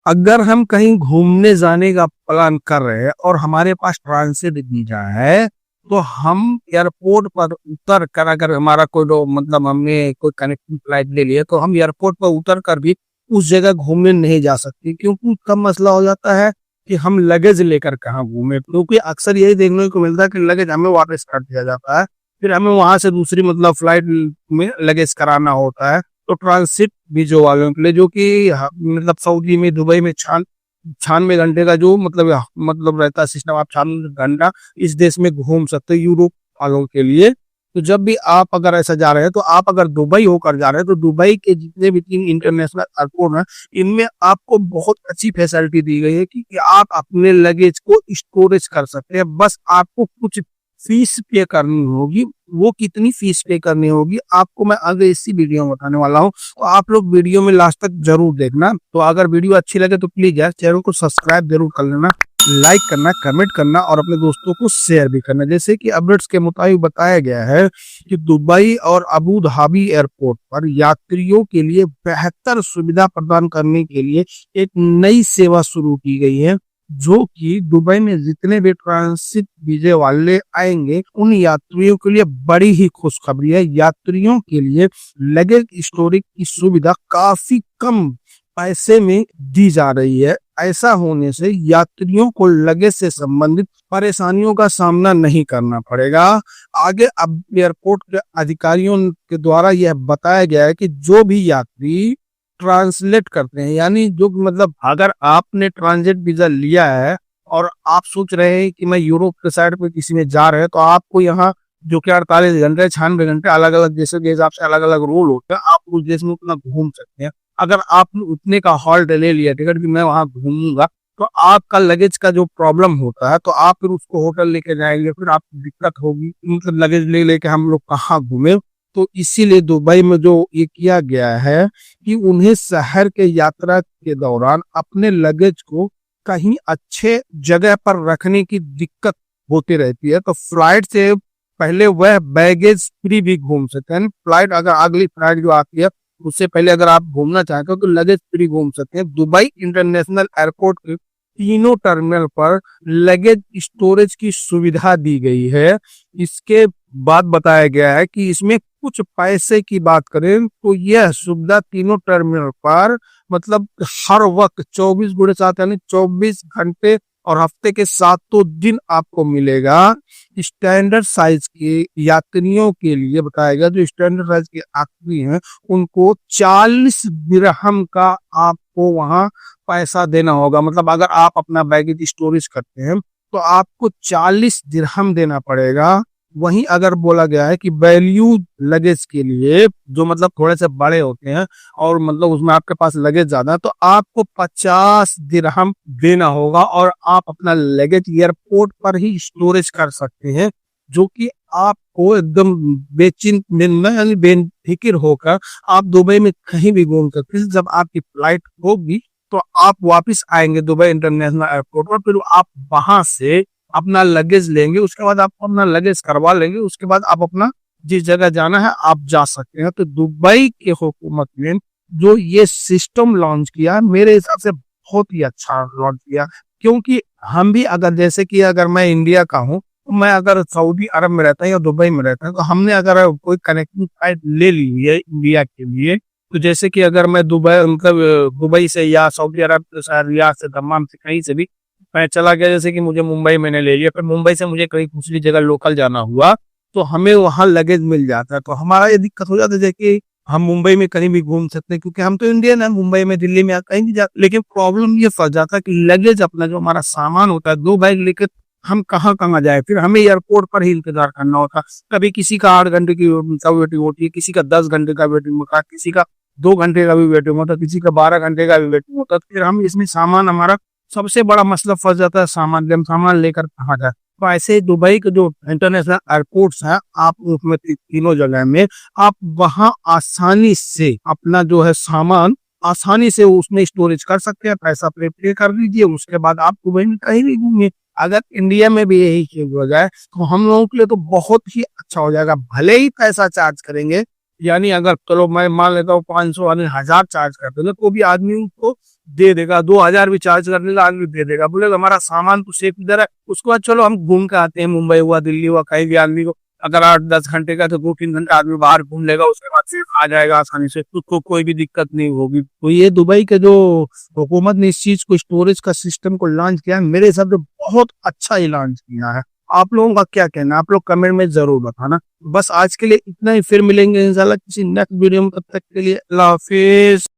अगर हम कहीं घूमने जाने का प्लान कर रहे हैं और हमारे पास ट्रांसिट वीजा है, तो हम एयरपोर्ट पर उतर कर, अगर हमारा कोई मतलब हमने कोई कनेक्टिंग फ्लाइट ले लिया, तो हम एयरपोर्ट पर उतर कर भी उस जगह घूमने नहीं जा सकते, क्योंकि उसका मसला हो जाता है कि हम लगेज लेकर कहाँ घूमे। क्योंकि अक्सर यही देखने को मिलता है कि लगेज हमें वापस कर दिया जाता है, फिर हमें वहां से दूसरी मतलब फ्लाइट में लगेज कराना होता है। तो ट्रांसिट वीजा वालों के लिए, जो कि मतलब सऊदी में, दुबई में 96 घंटे का जो मतलब रहता है सिस्टम, आप 96 घंटा इस देश में घूम सकते हो यूरोप वालों के लिए। तो जब भी आप अगर ऐसा जा रहे हैं, तो आप अगर दुबई होकर जा रहे हैं, तो दुबई के जितने भी 3 इंटरनेशनल एयरपोर्ट हैं, इनमें आपको बहुत अच्छी फैसिलिटी दी गई है कि आप अपने लगेज को स्टोरेज कर सकते हैं। बस आपको कुछ फीस पे करनी होगी। वो कितनी फीस पे करनी होगी आपको मैं आगे इसी वीडियो में बताने वाला हूँ, तो आप लोग वीडियो में लास्ट तक जरूर देखना। तो अगर वीडियो अच्छी लगे तो प्लीज यार चैनल को सब्सक्राइब जरूर कर लेना, लाइक करना, कमेंट करना और अपने दोस्तों को शेयर भी करना। जैसे कि अपडेट्स के मुताबिक बताया गया है कि दुबई और अबू धाबी एयरपोर्ट पर यात्रियों के लिए बेहतर सुविधा प्रदान करने के लिए एक नई सेवा शुरू की गई है, जो कि दुबई में जितने भी ट्रांसिट वीजे वाले आएंगे उन यात्रियों के लिए बड़ी ही खुशखबरी है। यात्रियों के लिए लगेज स्टोरेज की सुविधा काफी कम पैसे में दी जा रही है। ऐसा होने से यात्रियों को लगेज से संबंधित परेशानियों का सामना नहीं करना पड़ेगा। आगे अब एयरपोर्ट के अधिकारियों के द्वारा यह बताया गया है कि जो भी यात्री ट्रांसलेट करते हैं, यानी जो मतलब अगर आपने ट्रांजिट वीजा लिया है और आप सोच रहे हैं कि मैं यूरोप के साइड पे किसी में जा रहे हैं, तो आपको यहाँ जो कि 48 घंटे 96 घंटे अलग अलग देशों के हिसाब से अलग अलग रूल होते हैं, आप उस देश में उतना घूम सकते हैं। अगर आपने उतने का हॉल्ट ले लिया टिकट कि मैं वहां घूमूंगा, तो आपका लगेज का जो प्रॉब्लम होता है, तो आप फिर उसको होटल लेके जाएंगे, फिर आपको दिक्कत होगी, मतलब लगेज ले लेके हम लोग कहाँ घूमे। तो इसीलिए दुबई में जो ये किया गया है कि उन्हें शहर के यात्रा के दौरान अपने लगेज को कहीं अच्छे जगह पर रखने की दिक्कत होती रहती है, तो फ्लाइट से पहले वह बैगेज फ्री भी घूम सकते हैं। फ्लाइट अगर अगली फ्लाइट जो आती है उससे पहले अगर आप घूमना चाहते हो तो लगेज फ्री घूम सकते हैं। दुबई इंटरनेशनल एयरपोर्ट के तीनों टर्मिनल पर लगेज स्टोरेज की सुविधा दी गई है। इसके बाद बताया गया है कि इसमें कुछ पैसे की बात करें तो यह सुविधा तीनों टर्मिनल पर मतलब हर वक्त 24x7 यानी 24 घंटे और हफ्ते के 7 दिन आपको मिलेगा। स्टैंडर्ड साइज के यात्रियों के लिए बताया गया, जो स्टैंडर्ड साइज के यात्री हैं उनको 40 दिरहम का आपको वहां पैसा देना होगा। मतलब अगर आप अपना बैगेज स्टोरेज करते हैं तो आपको 40 दिरहम देना पड़ेगा। वहीं अगर बोला गया है कि वैल्यू लगेज के लिए, जो मतलब थोड़े से बड़े होते हैं और मतलब उसमें आपके पास लगेज ज्यादा है, तो आपको 50 दिरहम देना होगा और आप अपना लगेज एयरपोर्ट पर ही स्टोरेज कर सकते हैं, जो कि आपको एकदम बेचिंता यानी बेफिक्र होकर आप दुबई में कहीं भी घूम सकते हैं। जब आपकी फ्लाइट होगी तो आप वापस आएंगे दुबई इंटरनेशनल एयरपोर्ट पर, फिर आप वहां से अपना लगेज लेंगे, उसके बाद आप अपना लगेज करवा लेंगे, उसके बाद आप अपना जिस जगह जाना है आप जा सकते हैं। तो दुबई के हुकूमत ने जो ये सिस्टम लॉन्च किया, मेरे हिसाब से बहुत ही अच्छा लॉन्च किया। क्योंकि हम भी अगर जैसे कि अगर मैं इंडिया का हूँ, तो मैं अगर सऊदी अरब में रहता हूँ या दुबई में रहता हूँ, तो हमने अगर कोई कनेक्टिंग फ्लाइट ले ली हुई है इंडिया के लिए, तो जैसे कि अगर मैं दुबई मतलब दुबई से या सऊदी अरब रियाद से दम्माम से कहीं से भी मैं चला गया, जैसे कि मुझे मुंबई मैंने ले लिया, फिर मुंबई से मुझे कहीं दूसरी जगह लोकल जाना हुआ, तो हमें वहां लगेज मिल जाता है। तो हमारा ये दिक्कत हो जाता है जैसे कि हम मुंबई में कहीं भी घूम सकते हैं, क्योंकि हम तो इंडियन है, मुंबई में दिल्ली में कहीं भी जाते, लेकिन प्रॉब्लम ये फंस जाता है कि लगेज अपना जो हमारा सामान होता है 2 बैग लेकर हम कहाँ कहाँ जाए, फिर हमें एयरपोर्ट पर ही इंतजार करना होता है। कभी किसी का 8 घंटे की वेटिंग होती है, किसी का 10 घंटे का वेटिंग होता है, किसी का 2 घंटे का भी वेटिंग होता है, किसी का 12 घंटे का भी वेटिंग होता है। फिर हम इसमें सामान, हमारा सबसे बड़ा मसला फंस जाता है सामान, जब सामान लेकर कहाँ जाए। तो ऐसे दुबई के जो इंटरनेशनल एयरपोर्ट्स हैं, आप उसमें तीनों जगह में आप वहां आसानी से अपना जो है सामान आसानी से उसमें स्टोरेज कर सकते हैं। पैसा पे कर दीजिए, उसके बाद आप दुबई में कहीं भी घूमिए। अगर इंडिया में भी यही चीज हो जाए तो हम लोगों के लिए तो बहुत ही अच्छा हो जाएगा। भले ही पैसा चार्ज करेंगे, यानी अगर चलो मैं मान लेता हूँ 500 यानी 1000 चार्ज करते हैं, तो भी आदमी उसको दे देगा, 2000 भी चार्ज करने का आदमी दे देगा, बोलेगा हमारा सामान तो सेफ इधर है। उसके बाद चलो हम घूम के आते हैं, मुंबई हुआ, दिल्ली हुआ, कहीं भी आदमी को अगर 8-10 घंटे का तो 2-3 घंटे आदमी बाहर घूम लेगा, उसके बाद फिर आ जाएगा आसानी से, उसको कोई भी दिक्कत नहीं होगी। तो ये दुबई के जो हुकूमत ने इस चीज को, स्टोरेज का सिस्टम को लॉन्च किया है, मेरे हिसाब से बहुत अच्छा ही लॉन्च किया है। आप लोगों का क्या कहना है? आप लोग कमेंट में जरूर बताना। बस आज के लिए इतना ही, फिर मिलेंगे इंशाल्लाह किसी नेक्स्ट वीडियो में, तब तक के लिए अल्लाह हाफिज।